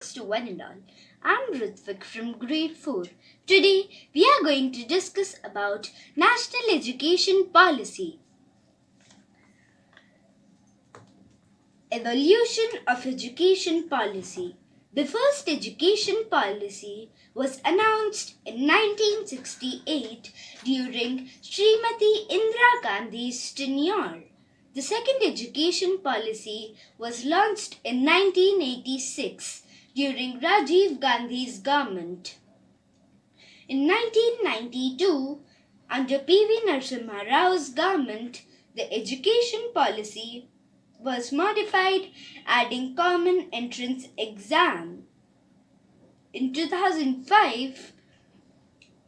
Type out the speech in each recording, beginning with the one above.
To one and all. I'm Ruthvik from grade 4. Today we are going to discuss about national education policy. Evolution of education policy. The first education policy was announced in 1968 during Srimati Indira Gandhi's tenure. The second education policy was launched in 1986 during Rajiv Gandhi's government. In 1992, under P.V. Narasimha Rao's government, the education policy was modified, adding common entrance exam. In 2005,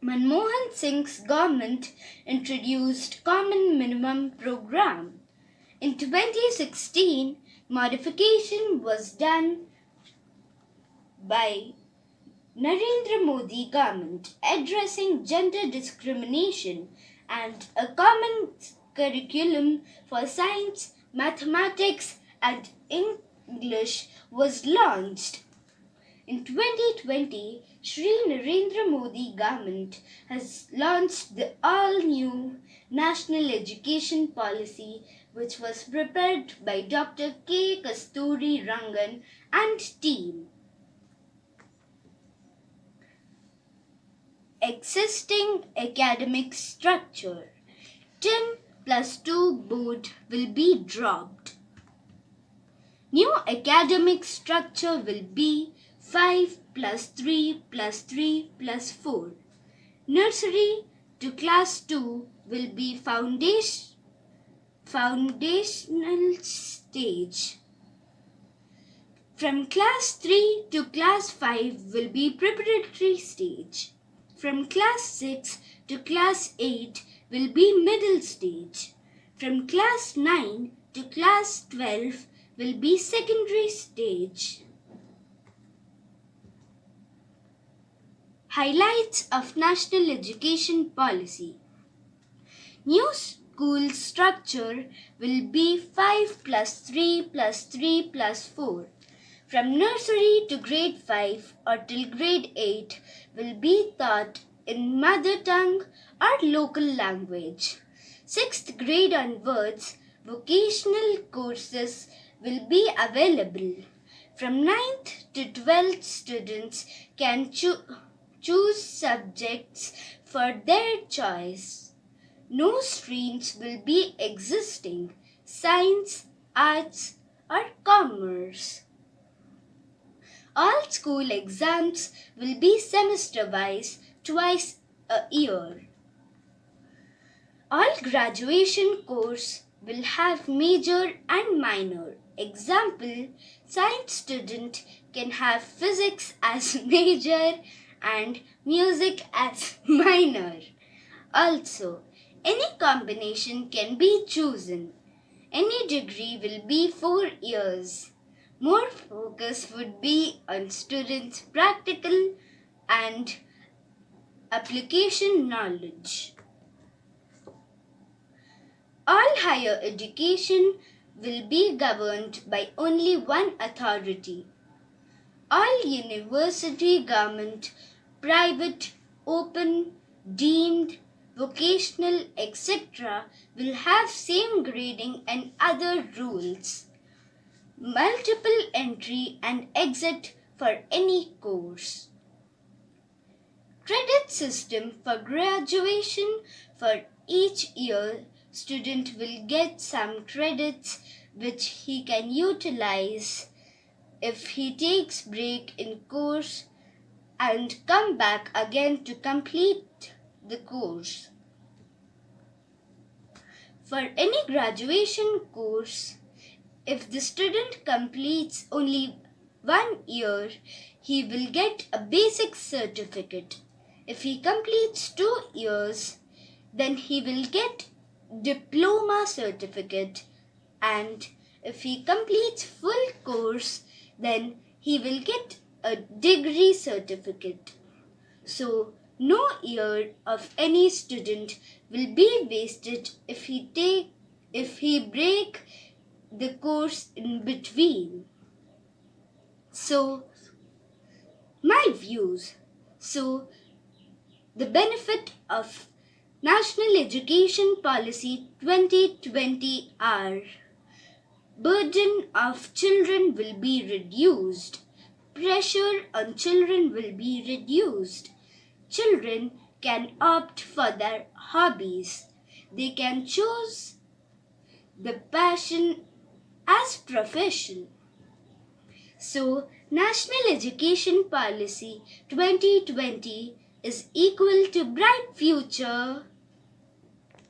Manmohan Singh's government introduced common minimum program. In 2016, modification was done by Narendra Modi government addressing gender discrimination, and a common curriculum for science, mathematics and English was launched. In 2020, Shri Narendra Modi government has launched the all-new National Education Policy, which was prepared by Dr. K. Kasturi Rangan and team. Existing academic structure. 10 plus 2 board will be dropped. New academic structure will be 5 plus 3 plus 3 plus 4. Nursery to class 2 will be foundational stage. From class 3 to class 5 will be preparatory stage. From class 6 to class 8 will be middle stage. From class 9 to class 12 will be secondary stage. Highlights of National Education Policy. New school structure will be 5 plus 3 plus 3 plus 4. From nursery to grade 5 or till grade 8 will be taught in mother tongue or local language. 6th grade onwards, vocational courses will be available. From 9th to 12th, students can choose subjects for their choice. No streams will be existing: science, arts or commerce. All school exams will be semester-wise, twice a year. All graduation course will have major and minor. Example, science student can have physics as major and music as minor. Also, any combination can be chosen. Any degree will be 4 years. More focus would be on students' practical and application knowledge. All higher education will be governed by only one authority. All university, government, private, open, deemed, vocational, etc. will have same grading and other rules. Multiple entry and exit for any course. Credit system for graduation. For each year, student will get some credits which he can utilize if he takes break in course and come back again to complete the course. For any graduation course, if the student completes only 1 year, he will get a basic certificate. If he completes 2 years, then he will get diploma certificate, and if he completes full course, then he will get a degree certificate. So, no year of any student will be wasted if he break the course in between. So, my views. So, the benefit of National Education Policy 2020 are: burden of children will be reduced. Pressure on children will be reduced. Children can opt for their hobbies. They can choose the passion as profession. So, National Education Policy 2020 is equal to bright future.